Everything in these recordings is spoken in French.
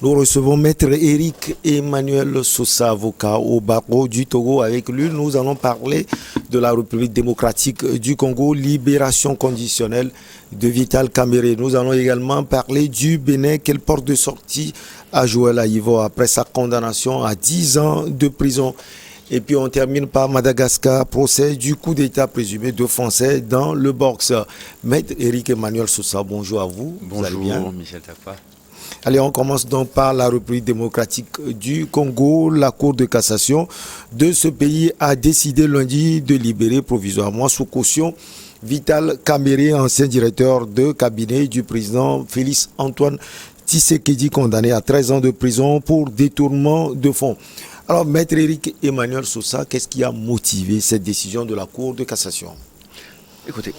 Nous recevons Maître Éric Emmanuel Sosa, avocat au barreau du Togo. Avec lui, nous allons parler de la République démocratique du Congo, libération conditionnelle de Vital Kamerhe. Nous allons également parler du Bénin. Quelle porte de sortie a Joël Aïvo après sa condamnation à 10 ans de prison? Et puis on termine par Madagascar, procès du coup d'État présumé de Français dans le box. Maître Éric Emmanuel Sosa, bonjour à vous. Bonjour, vous allez bien? Michel Tafa. Allez, on commence donc par la République démocratique du Congo. La Cour de cassation de ce pays a décidé lundi de libérer provisoirement sous caution Vital Kamerhe, ancien directeur de cabinet du président Félix Antoine Tshisekedi, condamné à 13 ans de prison pour détournement de fonds. Alors, Maître Éric Emmanuel Sosa, qu'est-ce qui a motivé cette décision de la Cour de cassation? Écoutez,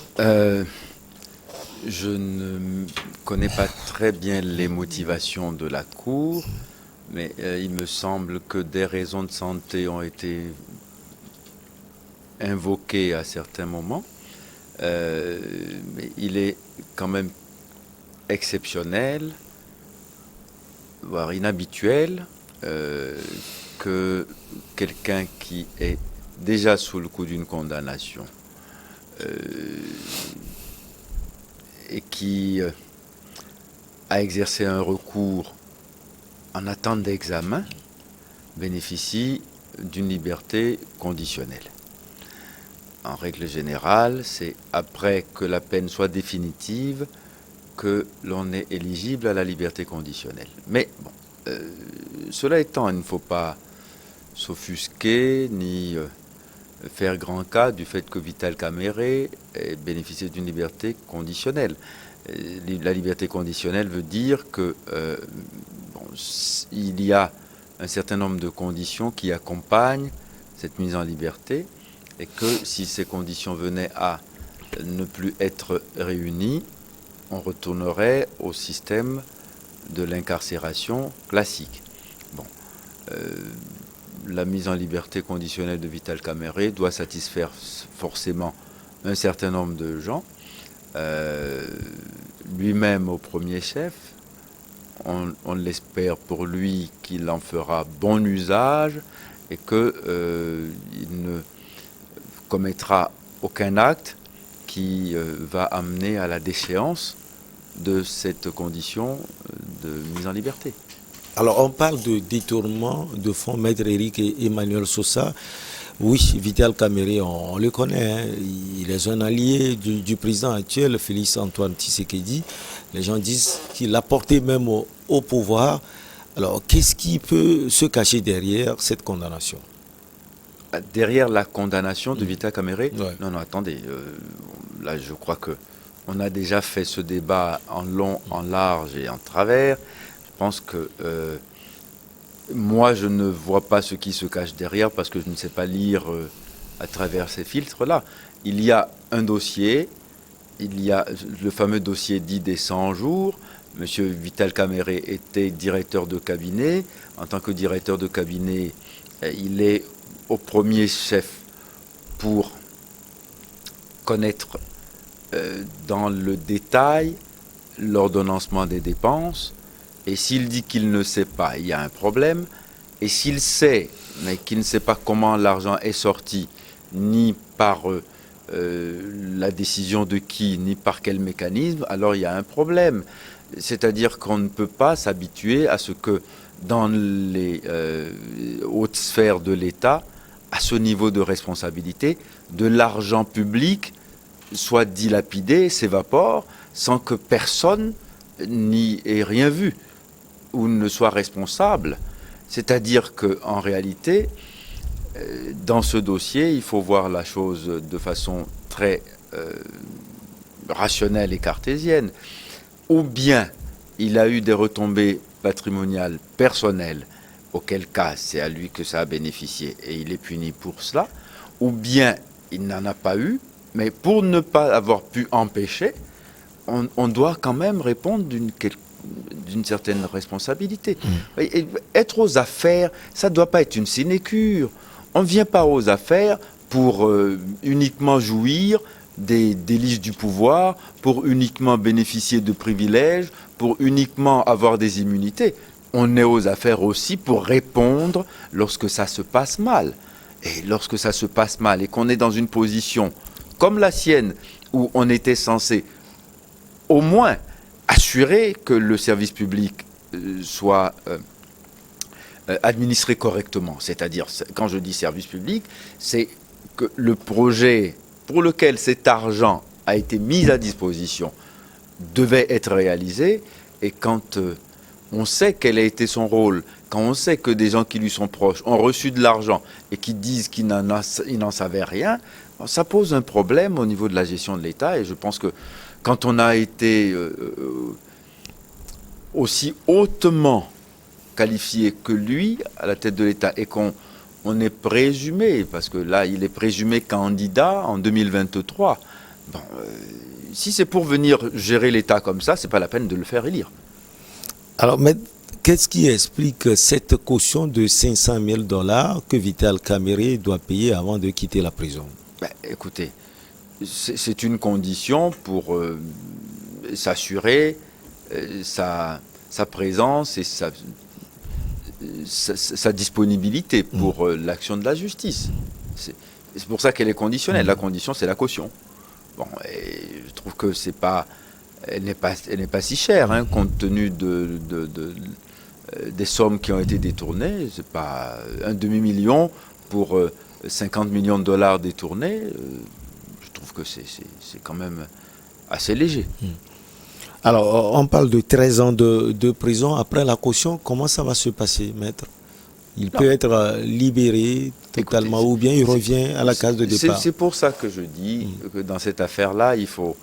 je ne connais pas très bien les motivations de la Cour, mais il me semble que des raisons de santé ont été invoquées à certains moments. Mais il est quand même exceptionnel, voire inhabituel, que quelqu'un qui est déjà sous le coup d'une condamnation et qui a exercé un recours en attente d'examen bénéficie d'une liberté conditionnelle. En règle générale, c'est après que la peine soit définitive que l'on est éligible à la liberté conditionnelle. Mais bon, cela étant, il ne faut pas s'offusquer ni faire grand cas du fait que Vital Kamerhe ait bénéficié d'une liberté conditionnelle. La liberté conditionnelle veut dire que il y a un certain nombre de conditions qui accompagnent cette mise en liberté et que si ces conditions venaient à ne plus être réunies, on retournerait au système de l'incarcération classique. Bon, la mise en liberté conditionnelle de Vital Kamerhe doit satisfaire forcément un certain nombre de gens, lui-même au premier chef. On l'espère pour lui qu'il en fera bon usage et qu'il ne commettra aucun acte qui va amener à la déchéance de cette condition de mise en liberté. Alors, on parle de détournement de fonds, Maître Éric Emmanuel Sosa. Oui, Vital Kamerhe, on le connaît. Hein. Il est un allié du président actuel, Félix Antoine Tshisekedi. Les gens disent qu'il a porté même au pouvoir. Alors, qu'est-ce qui peut se cacher derrière cette condamnation? Derrière la condamnation de Vital Kamerhe? Ouais. Non, attendez. Là, je crois que on a déjà fait ce débat en long, en large et en travers. Je pense que moi, je ne vois pas ce qui se cache derrière parce que je ne sais pas lire à travers ces filtres-là. Il y a un dossier, il y a le fameux dossier dit des 100 jours. Monsieur Vital Kamerhe était directeur de cabinet. En tant que directeur de cabinet, il est au premier chef pour connaître dans le détail l'ordonnancement des dépenses. Et s'il dit qu'il ne sait pas, il y a un problème. Et s'il sait, mais qu'il ne sait pas comment l'argent est sorti, ni par la décision de qui, ni par quel mécanisme, alors il y a un problème. C'est-à-dire qu'on ne peut pas s'habituer à ce que dans les hautes sphères de l'État, à ce niveau de responsabilité, de l'argent public soit dilapidé, s'évapore, sans que personne n'y ait rien vu ou ne soit responsable. C'est-à-dire qu'en réalité, dans ce dossier, il faut voir la chose de façon très rationnelle et cartésienne. Ou bien il a eu des retombées patrimoniales personnelles, auquel cas c'est à lui que ça a bénéficié et il est puni pour cela, ou bien il n'en a pas eu, mais pour ne pas avoir pu empêcher, on doit quand même répondre d'une certaine responsabilité. Et être aux affaires, ça ne doit pas être une sinécure. On ne vient pas aux affaires pour uniquement jouir des délices du pouvoir, pour uniquement bénéficier de privilèges, pour uniquement avoir des immunités. on est aux affaires aussi pour répondre lorsque ça se passe mal. Et lorsque ça se passe mal et qu'on est dans une position comme la sienne, où on était censé au moins assurer que le service public soit administré correctement. C'est-à-dire, quand je dis service public, c'est que le projet pour lequel cet argent a été mis à disposition devait être réalisé. Et quand on sait quel a été son rôle, quand on sait que des gens qui lui sont proches ont reçu de l'argent et qui disent qu'ils n'en savaient rien, ça pose un problème au niveau de la gestion de l'État. Et je pense que quand on a été aussi hautement qualifié que lui à la tête de l'État et qu'on est présumé, parce que là il est présumé candidat en 2023, bon, si c'est pour venir gérer l'État comme ça, c'est pas la peine de le faire élire. Alors, mais qu'est-ce qui explique cette caution de 500 000 $ que Vital Kamerhe doit payer avant de quitter la prison? Ben, écoutez, c'est une condition pour s'assurer sa présence et sa disponibilité pour l'action de la justice. C'est pour ça qu'elle est conditionnelle. La condition, c'est la caution. Bon, et je trouve que elle n'est pas si chère, hein, compte tenu des sommes qui ont été détournées. C'est pas un demi-million pour 50 millions de dollars détournés. Je trouve que c'est quand même assez léger. Alors, on parle de 13 ans de prison. Après la caution, comment ça va se passer, maître? Il peut être libéré totalement. Écoutez, ou bien il revient à la case de départ. C'est pour ça que je dis que dans cette affaire-là, il faut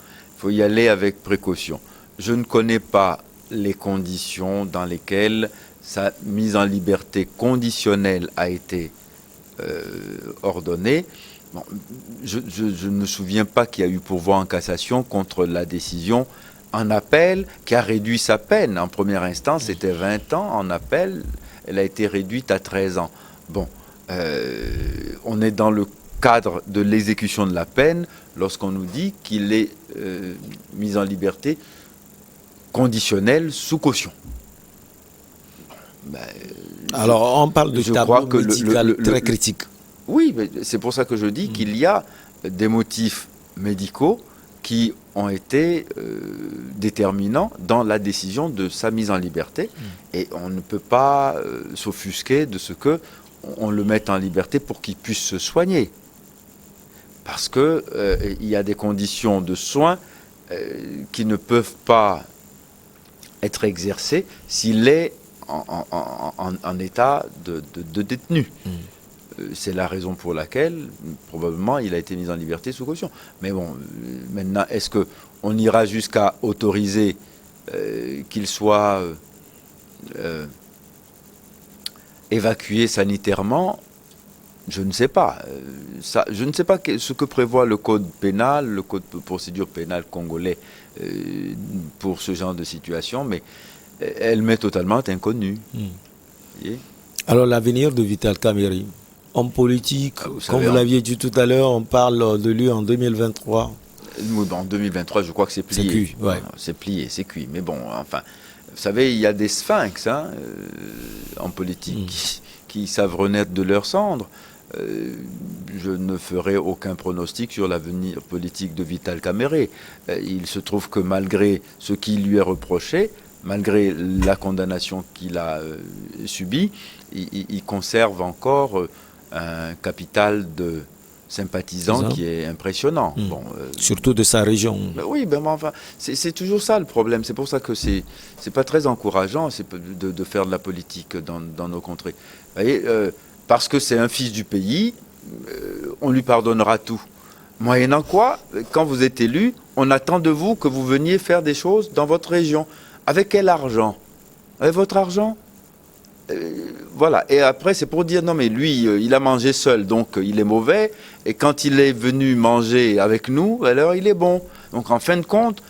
y aller avec précaution. Je ne connais pas les conditions dans lesquelles sa mise en liberté conditionnelle a été ordonnée. Bon, je ne me souviens pas qu'il y a eu pourvoi en cassation contre la décision en appel qui a réduit sa peine. En première instance, c'était 20 ans. En appel, elle a été réduite à 13 ans. Bon, on est dans le cadre de l'exécution de la peine lorsqu'on nous dit qu'il est mis en liberté conditionnelle sous caution. Ben, alors, on parle de tableau médical très critique. Oui, mais c'est pour ça que je dis qu'il y a des motifs médicaux qui ont été déterminants dans la décision de sa mise en liberté. Et on ne peut pas s'offusquer de ce que on le mette en liberté pour qu'il puisse se soigner. Parce que il y a des conditions de soins qui ne peuvent pas être exercées s'il est en état de détenu. C'est la raison pour laquelle, probablement, il a été mis en liberté sous caution. Mais bon, maintenant, est-ce qu'on ira jusqu'à autoriser qu'il soit évacué sanitairement? Je ne sais pas. Je ne sais pas ce que prévoit le code pénal, le code de procédure pénale congolais pour ce genre de situation, mais elle m'est totalement inconnue. Alors, l'avenir de Vital Kamerhe, homme politique, comme vous l'aviez dit tout à l'heure, on parle de lui en 2023. En 2023, je crois que c'est plié. C'est cuit, ouais. C'est plié, c'est cuit. Mais bon, enfin, vous savez, il y a des sphinx en politique qui savent renaître de leurs cendres. Je ne ferai aucun pronostic sur l'avenir politique de Vital Kamerhe. Il se trouve que malgré ce qui lui est reproché, malgré la condamnation qu'il a subie, il conserve encore un capital de sympathisants qui est impressionnant. Bon, surtout de sa région. Oui, ben enfin, c'est toujours ça le problème. C'est pour ça que c'est pas très encourageant de faire de la politique dans nos contrées. Vous voyez, parce que c'est un fils du pays, on lui pardonnera tout. Moyennant quoi, quand vous êtes élu, on attend de vous que vous veniez faire des choses dans votre région. Avec quel argent? Avec votre argent? Voilà. Et après, c'est pour dire, non mais lui, il a mangé seul, donc il est mauvais. Et quand il est venu manger avec nous, alors il est bon. Donc en fin de compte,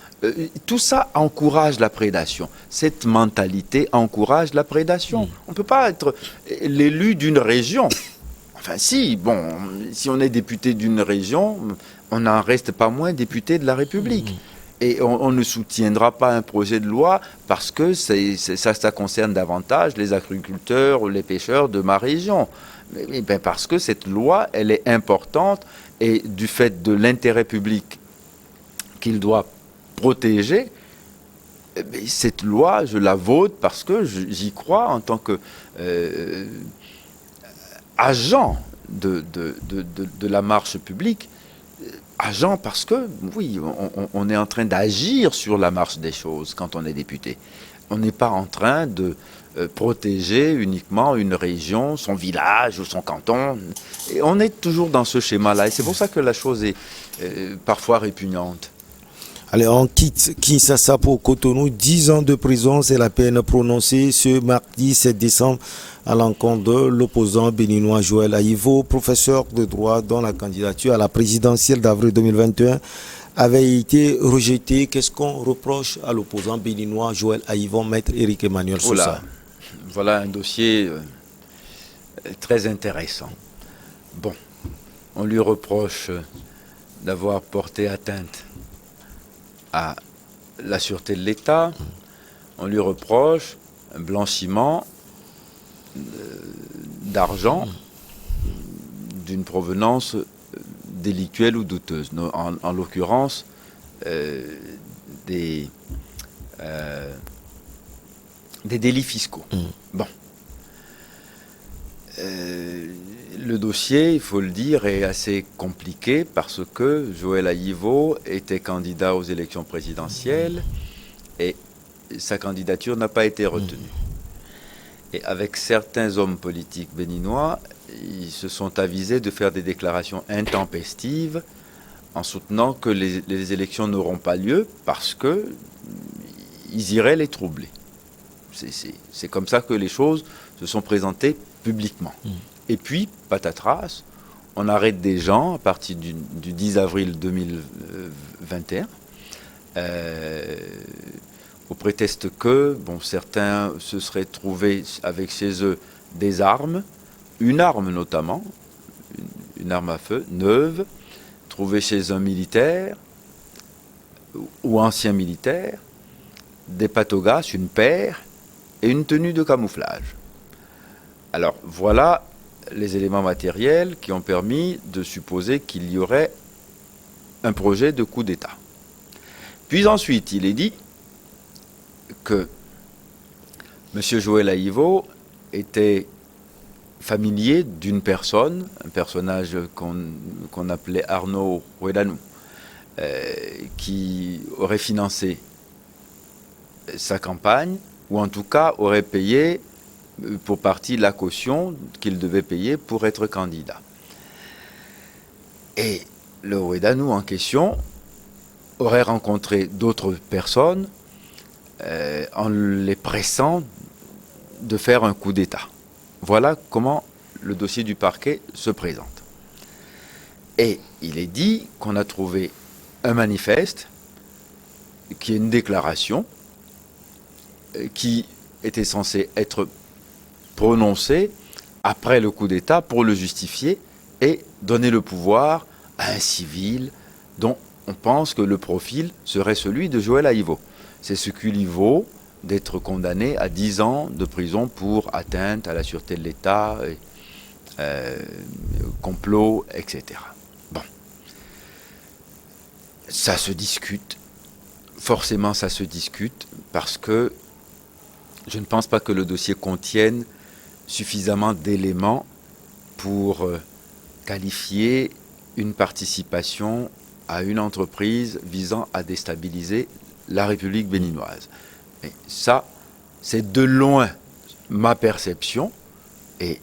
tout ça encourage la prédation. Cette mentalité encourage la prédation. On ne peut pas être l'élu d'une région. Enfin si, bon, si on est député d'une région, on n'en reste pas moins député de la République. Et on ne soutiendra pas un projet de loi parce que ça concerne davantage les agriculteurs ou les pêcheurs de ma région. Mais parce que cette loi, elle est importante et du fait de l'intérêt public qu'il doit protéger, cette loi, je la vote parce que j'y crois en tant que agent de la marche publique. Agent parce que, oui, on est en train d'agir sur la marche des choses quand on est député. On n'est pas en train de protéger uniquement une région, son village ou son canton. Et on est toujours dans ce schéma-là. Et c'est pour ça que la chose est parfois répugnante. Allez, on quitte Kinshasa pour Cotonou. 10 ans de prison, c'est la peine prononcée ce mardi 7 décembre à l'encontre de l'opposant béninois Joël Aïvo, professeur de droit dont la candidature à la présidentielle d'avril 2021 avait été rejetée. Qu'est-ce qu'on reproche à l'opposant béninois Joël Aïvo, maître Éric Emmanuel Sousa? Voilà un dossier très intéressant. Bon, on lui reproche d'avoir porté atteinte à la sûreté de l'État. On lui reproche un blanchiment d'argent d'une provenance délictuelle ou douteuse, en l'occurrence des délits fiscaux. Bon. Le dossier, il faut le dire, est assez compliqué parce que Joël Aïvo était candidat aux élections présidentielles et sa candidature n'a pas été retenue. Et avec certains hommes politiques béninois, ils se sont avisés de faire des déclarations intempestives en soutenant que les élections n'auront pas lieu parce qu'ils iraient les troubler. C'est comme ça que les choses se sont présentées publiquement. Et puis, patatras, on arrête des gens à partir du 10 avril 2021 au prétexte que certains se seraient trouvés avec chez eux des armes, une arme notamment, une arme à feu neuve, trouvée chez un militaire ou ancien militaire, des patogas, une paire et une tenue de camouflage. Alors voilà les éléments matériels qui ont permis de supposer qu'il y aurait un projet de coup d'État. Puis ensuite, il est dit que M. Joël Aïvo était familier d'une personne, un personnage qu'on appelait Arnaud Ouedanou, qui aurait financé sa campagne, ou en tout cas aurait payé pour partie la caution qu'il devait payer pour être candidat. Et le Ouedanou en question aurait rencontré d'autres personnes en les pressant de faire un coup d'État. Voilà comment le dossier du parquet se présente. Et il est dit qu'on a trouvé un manifeste qui est une déclaration qui était censée être prononcée après le coup d'État pour le justifier et donner le pouvoir à un civil dont on pense que le profil serait celui de Joël Aïvo. C'est ce qui lui vaut d'être condamné à 10 ans de prison pour atteinte à la sûreté de l'État, complot, etc. Bon. Ça se discute. Forcément, ça se discute parce que je ne pense pas que le dossier contienne suffisamment d'éléments pour qualifier une participation à une entreprise visant à déstabiliser la République béninoise. Et ça, c'est de loin ma perception et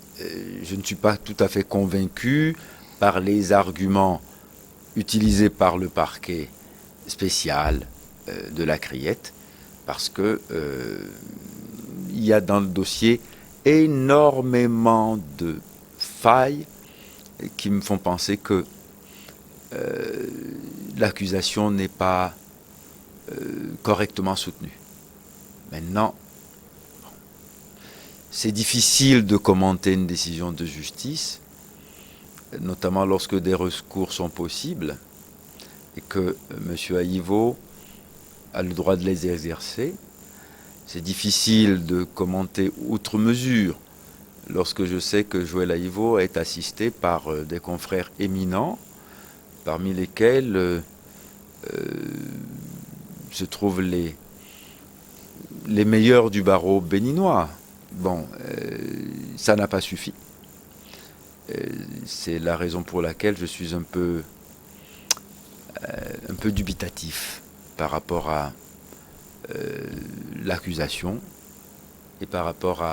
je ne suis pas tout à fait convaincu par les arguments utilisés par le parquet spécial de la Criette parce que il y a dans le dossier énormément de failles qui me font penser que l'accusation n'est pas correctement soutenue. Maintenant, c'est difficile de commenter une décision de justice, notamment lorsque des recours sont possibles et que M. Aïvo a le droit de les exercer. C'est difficile de commenter outre mesure lorsque je sais que Joël Aïvo est assisté par des confrères éminents, parmi lesquels se trouvent les meilleurs du barreau béninois. Bon, ça n'a pas suffi. C'est la raison pour laquelle je suis un peu dubitatif par rapport à l'accusation et par rapport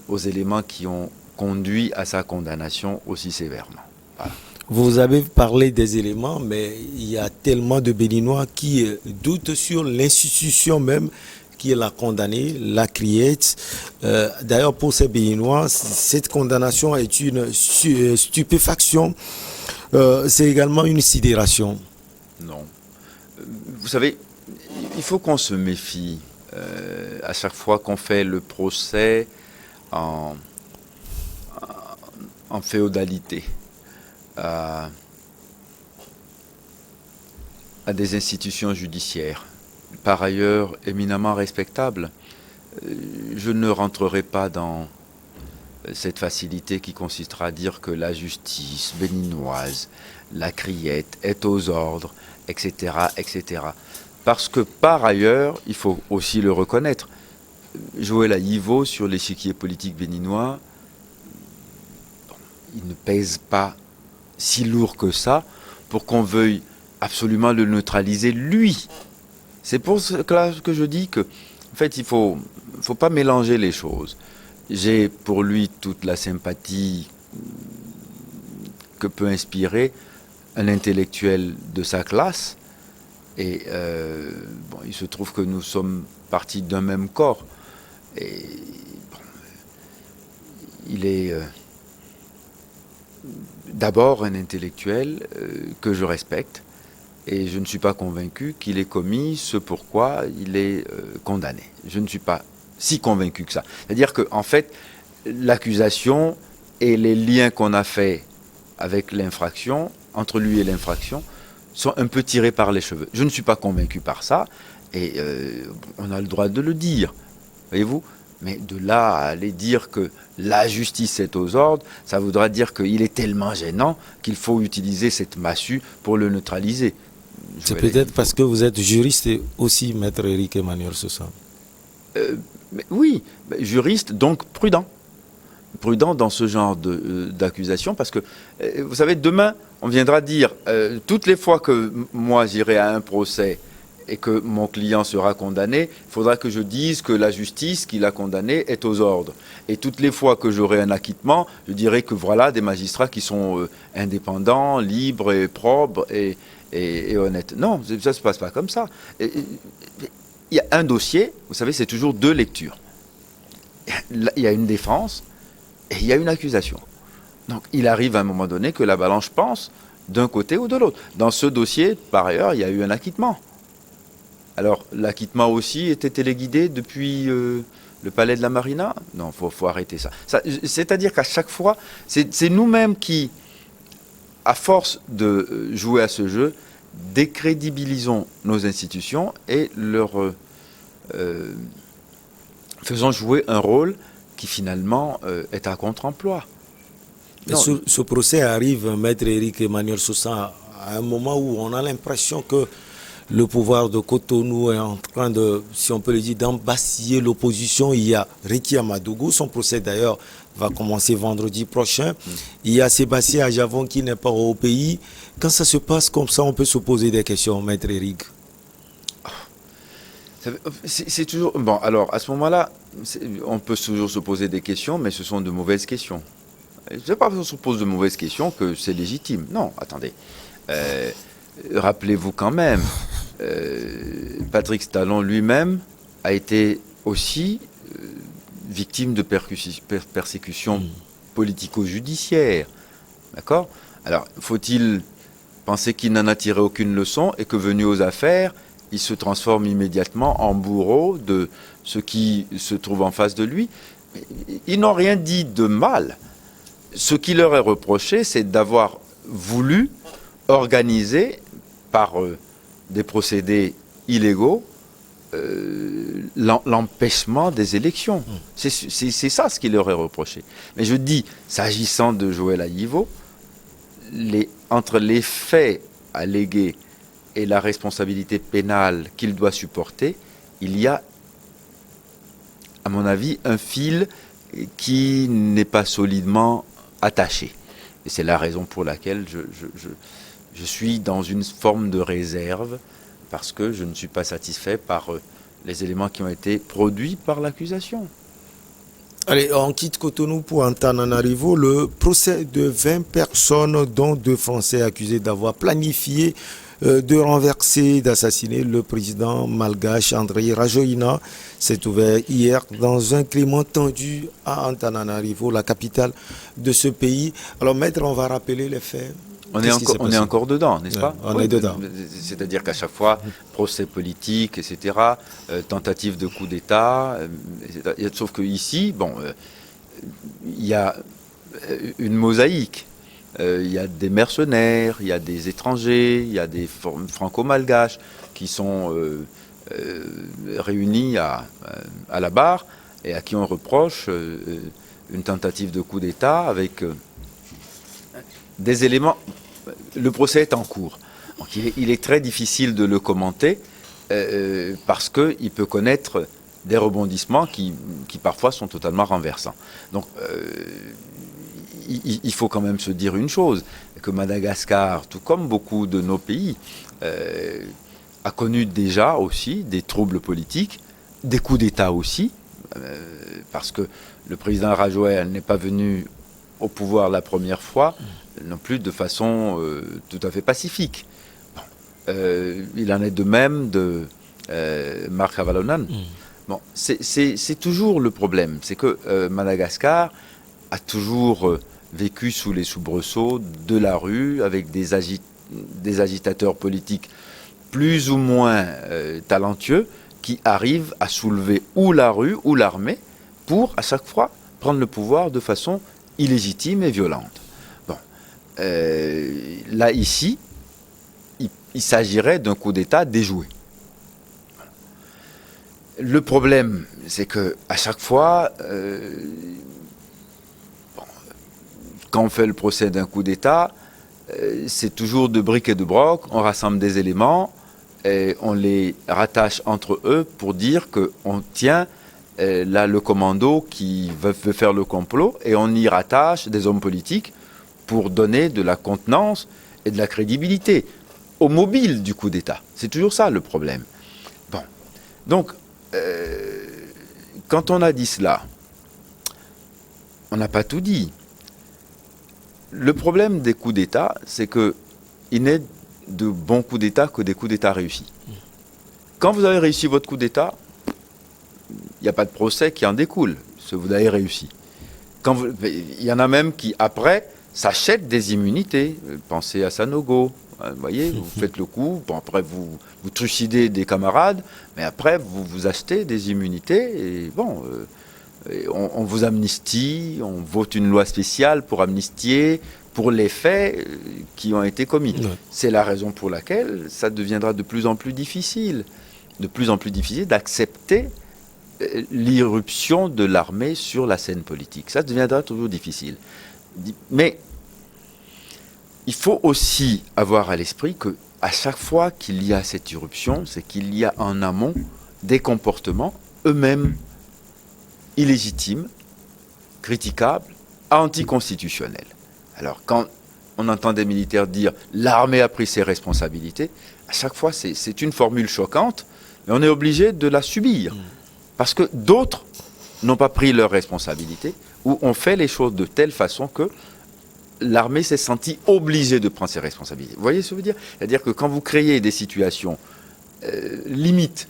aux éléments qui ont conduit à sa condamnation aussi sévèrement. Voilà. Vous avez parlé des éléments, mais il y a tellement de Béninois qui doutent sur l'institution même qui l'a condamné, la CRIET. D'ailleurs, pour ces Béninois, cette condamnation est une stupéfaction. C'est également une sidération. Non. Vous savez, il faut qu'on se méfie à chaque fois qu'on fait le procès en féodalité à des institutions judiciaires, par ailleurs éminemment respectables. Je ne rentrerai pas dans cette facilité qui consistera à dire que la justice béninoise, la criette, est aux ordres, etc., etc. Parce que par ailleurs, il faut aussi le reconnaître, Joël Aïvo sur l'échiquier politique béninois, il ne pèse pas si lourd que ça pour qu'on veuille absolument le neutraliser lui. C'est pour cela que je dis que, en fait, il faut pas mélanger les choses. J'ai pour lui toute la sympathie que peut inspirer un intellectuel de sa classe. Et bon, il se trouve que nous sommes partis d'un même corps. Et bon, il est d'abord un intellectuel que je respecte. Et je ne suis pas convaincu qu'il ait commis ce pourquoi il est condamné. Je ne suis pas si convaincu que ça. C'est-à-dire qu'en fait, l'accusation et les liens qu'on a faits avec l'infraction, entre lui et l'infraction, sont un peu tirés par les cheveux. Je ne suis pas convaincu par ça, et on a le droit de le dire, voyez-vous. Mais de là à aller dire que la justice est aux ordres, ça voudra dire qu'il est tellement gênant qu'il faut utiliser cette massue pour le neutraliser. C'est peut-être parce que vous êtes juriste et aussi, maître Éric Emmanuel Sosa. Oui, juriste, donc prudent. Prudent dans ce genre d'accusation, parce que, vous savez, demain, on viendra dire, toutes les fois que moi j'irai à un procès et que mon client sera condamné, il faudra que je dise que la justice qui l'a condamné est aux ordres. Et toutes les fois que j'aurai un acquittement, je dirai que voilà des magistrats qui sont indépendants, libres et propres et honnêtes. Non, ça ne se passe pas comme ça. Il y a un dossier, vous savez, c'est toujours deux lectures. Il y a une défense et il y a une accusation. Donc il arrive à un moment donné que la balance pense d'un côté ou de l'autre. Dans ce dossier, par ailleurs, il y a eu un acquittement. Alors, l'acquittement aussi était téléguidé depuis le palais de la Marina? Non, faut arrêter ça. C'est-à-dire qu'à chaque fois, c'est nous-mêmes qui, à force de jouer à ce jeu, décrédibilisons nos institutions et leur faisons jouer un rôle qui finalement est à contre-emploi. Ce procès arrive, maître Éric Emmanuel Sosa, à un moment où on a l'impression que le pouvoir de Cotonou est en train de, si on peut le dire, d'embastiller l'opposition. Il y a Ricky Amadougou, son procès d'ailleurs va commencer vendredi prochain. Il y a Sébastien Ajavon qui n'est pas au pays. Quand ça se passe comme ça, on peut se poser des questions, maître Éric. C'est toujours... Bon, alors, à ce moment-là, on peut toujours se poser des questions, mais ce sont de mauvaises questions. C'est pas parce qu'on se pose de mauvaises questions que c'est légitime. Non, attendez. Rappelez-vous quand même, Patrick Stallon lui-même a été aussi victime de persécutions politico-judiciaires. D'accord? Alors, faut-il penser qu'il n'en a tiré aucune leçon et que venu aux affaires, il se transforme immédiatement en bourreau de ceux qui se trouvent en face de lui? Ils n'ont rien dit de mal. Ce qui leur est reproché, c'est d'avoir voulu organiser par des procédés illégaux l'empêchement des élections. C'est ça ce qui leur est reproché. Mais je dis, s'agissant de Joël Aïvo, entre les faits allégués et la responsabilité pénale qu'il doit supporter, il y a, à mon avis, un fil qui n'est pas solidement attaché. Et c'est la raison pour laquelle je suis dans une forme de réserve, parce que je ne suis pas satisfait par les éléments qui ont été produits par l'accusation. Allez, on quitte Cotonou pour Antananarivo. Le procès de 20 personnes, dont 2 Français accusés d'avoir planifié de renverser, d'assassiner le président malgache André Rajoelina, s'est ouvert hier dans un climat tendu à Antananarivo, la capitale de ce pays. Alors, maître, on va rappeler les faits. On est encore dedans, n'est-ce pas? On est dedans. C'est-à-dire qu'à chaque fois, procès politique, etc., tentative de coup d'État, sauf qu'ici, il y a une mosaïque. Il y a des mercenaires, il y a des étrangers, il y a des franco-malgaches qui sont réunis à la barre et à qui on reproche une tentative de coup d'État avec des éléments. Le procès est en cours. Donc il est très difficile de le commenter parce qu'il peut connaître des rebondissements qui parfois sont totalement renversants. Donc il faut quand même se dire une chose, que Madagascar, tout comme beaucoup de nos pays, a connu déjà aussi des troubles politiques, des coups d'État aussi, parce que le président Rajoelina n'est pas venu au pouvoir la première fois, non plus de façon tout à fait pacifique. Il en est de même de Marc Ravalonan. C'est toujours le problème, c'est que Madagascar a toujours vécu sous les soubresauts de la rue, avec des agitateurs politiques plus ou moins talentueux, qui arrivent à soulever ou la rue ou l'armée pour, à chaque fois, prendre le pouvoir de façon illégitime et violente. Là, ici, il s'agirait d'un coup d'État déjoué. Le problème, c'est que à chaque fois, quand on fait le procès d'un coup d'État, c'est toujours de briques et de broc, on rassemble des éléments et on les rattache entre eux pour dire qu'on tient là le commando qui veut faire le complot, et on y rattache des hommes politiques pour donner de la contenance et de la crédibilité au mobile du coup d'État. C'est toujours ça le problème. Donc, quand on a dit cela, on n'a pas tout dit. Le problème des coups d'État, c'est qu'il n'est de bons coups d'État que des coups d'État réussis. Quand vous avez réussi votre coup d'État, il n'y a pas de procès qui en découle, parce que vous avez réussi. Il y en a même qui, après, s'achètent des immunités. Pensez à Sanogo. Vous voyez, vous faites le coup, après vous trucidez des camarades, mais après vous achetez des immunités et on vous amnistie, on vote une loi spéciale pour amnistier pour les faits qui ont été commis. Ouais. C'est la raison pour laquelle ça deviendra de plus en plus difficile d'accepter l'irruption de l'armée sur la scène politique. Ça deviendra toujours difficile. Mais il faut aussi avoir à l'esprit qu'à chaque fois qu'il y a cette irruption, c'est qu'il y a en amont des comportements eux-mêmes illégitimes, critiquables, anticonstitutionnels. Alors, quand on entend des militaires dire « l'armée a pris ses responsabilités », à chaque fois, c'est une formule choquante, mais on est obligé de la subir. Parce que d'autres n'ont pas pris leurs responsabilités ou ont fait les choses de telle façon que l'armée s'est sentie obligée de prendre ses responsabilités. Vous voyez ce que je veux dire? C'est-à-dire que quand vous créez des situations limites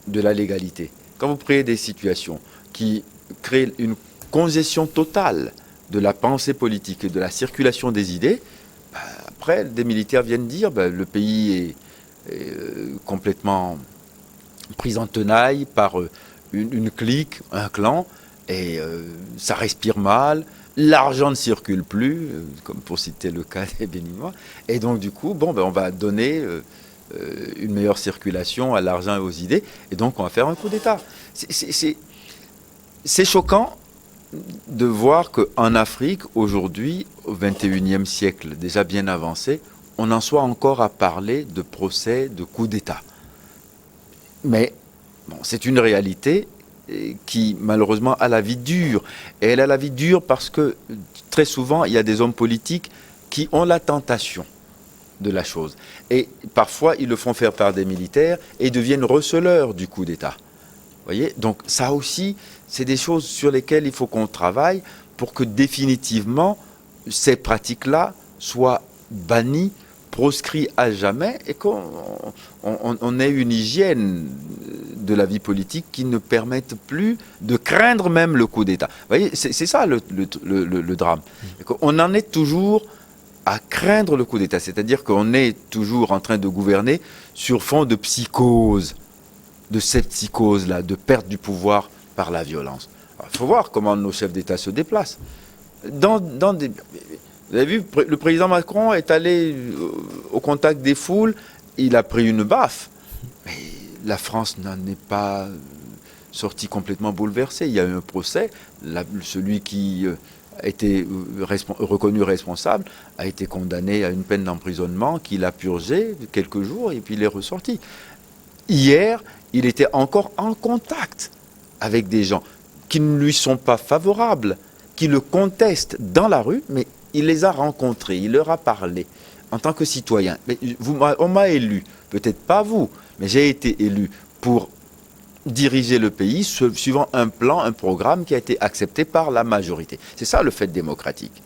de la légalité, quand vous créez des situations qui créent une congestion totale de la pensée politique et de la circulation des idées, après, des militaires viennent dire le pays est complètement pris en tenaille par une clique, un clan, et ça respire mal. L'argent ne circule plus, comme pour citer le cas des Béninois. Et donc, du coup, on va donner une meilleure circulation à l'argent et aux idées, et donc on va faire un coup d'État. C'est choquant de voir qu'en Afrique, aujourd'hui, au XXIe siècle, déjà bien avancé, on en soit encore à parler de procès, de coup d'État. Mais bon, c'est une réalité qui, malheureusement, a la vie dure. Et elle a la vie dure parce que, très souvent, il y a des hommes politiques qui ont la tentation de la chose. Et parfois, ils le font faire par des militaires et deviennent receleurs du coup d'État. Vous voyez ? Donc ça aussi, c'est des choses sur lesquelles il faut qu'on travaille pour que définitivement, ces pratiques-là soient bannies, proscrites à jamais et qu'on ait une hygiène de la vie politique qui ne permette plus de craindre même le coup d'État. Vous voyez, c'est ça le drame. On en est toujours à craindre le coup d'État, c'est-à-dire qu'on est toujours en train de gouverner sur fond de psychose, de cette psychose-là, de perte du pouvoir par la violence. Il faut voir comment nos chefs d'État se déplacent. Vous avez vu, le président Macron est allé au contact des foules, il a pris une baffe. Mais la France n'en est pas sortie complètement bouleversée. Il y a eu un procès, celui qui a été reconnu responsable a été condamné à une peine d'emprisonnement qu'il a purgé quelques jours et puis il est ressorti. Hier, il était encore en contact avec des gens qui ne lui sont pas favorables, qui le contestent dans la rue, mais il les a rencontrés, il leur a parlé en tant que citoyen. Mais on m'a élu, peut-être pas vous, mais j'ai été élu pour diriger le pays suivant un plan, un programme qui a été accepté par la majorité. C'est ça le fait démocratique.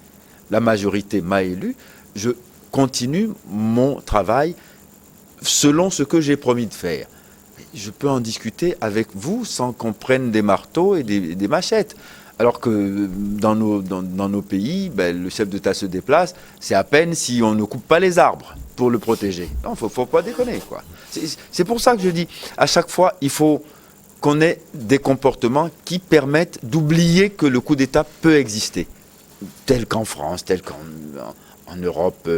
La majorité m'a élu, je continue mon travail selon ce que j'ai promis de faire. Je peux en discuter avec vous sans qu'on prenne des marteaux et des machettes. Alors que dans nos pays, le chef d'État se déplace, c'est à peine si on ne coupe pas les arbres pour le protéger. Non, faut pas déconner, quoi. C'est pour ça que je dis, à chaque fois, il faut qu'on ait des comportements qui permettent d'oublier que le coup d'État peut exister. Tel qu'en France, tel qu'en Europe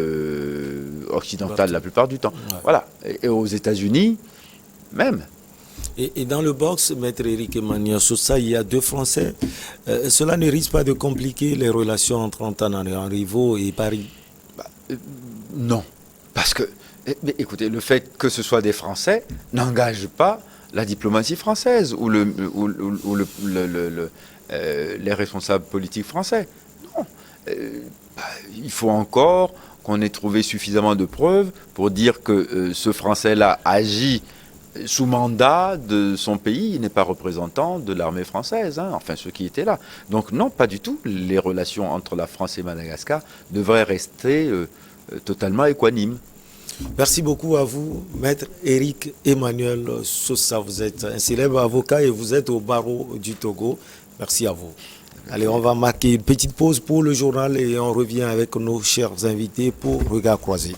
occidentale la plupart du temps. Ouais. Voilà. Et aux États-Unis, même. Et dans le box, Maître Éric Emmanuel Sosa, il y a deux Français. Cela ne risque pas de compliquer les relations entre Antananarivo et Paris? Non. Parce que, écoutez, le fait que ce soit des Français n'engage pas la diplomatie française ou les responsables politiques français. Non. Il faut encore qu'on ait trouvé suffisamment de preuves pour dire que ce Français-là agit sous mandat de son pays, il n'est pas représentant de l'armée française, enfin ceux qui étaient là. Donc non, pas du tout. Les relations entre la France et Madagascar devraient rester totalement équanimes. Merci beaucoup à vous, Maître Éric Emmanuel Sosa. Vous êtes un célèbre avocat et vous êtes au barreau du Togo. Merci à vous. Allez, on va marquer une petite pause pour le journal et on revient avec nos chers invités pour Regard Croisé.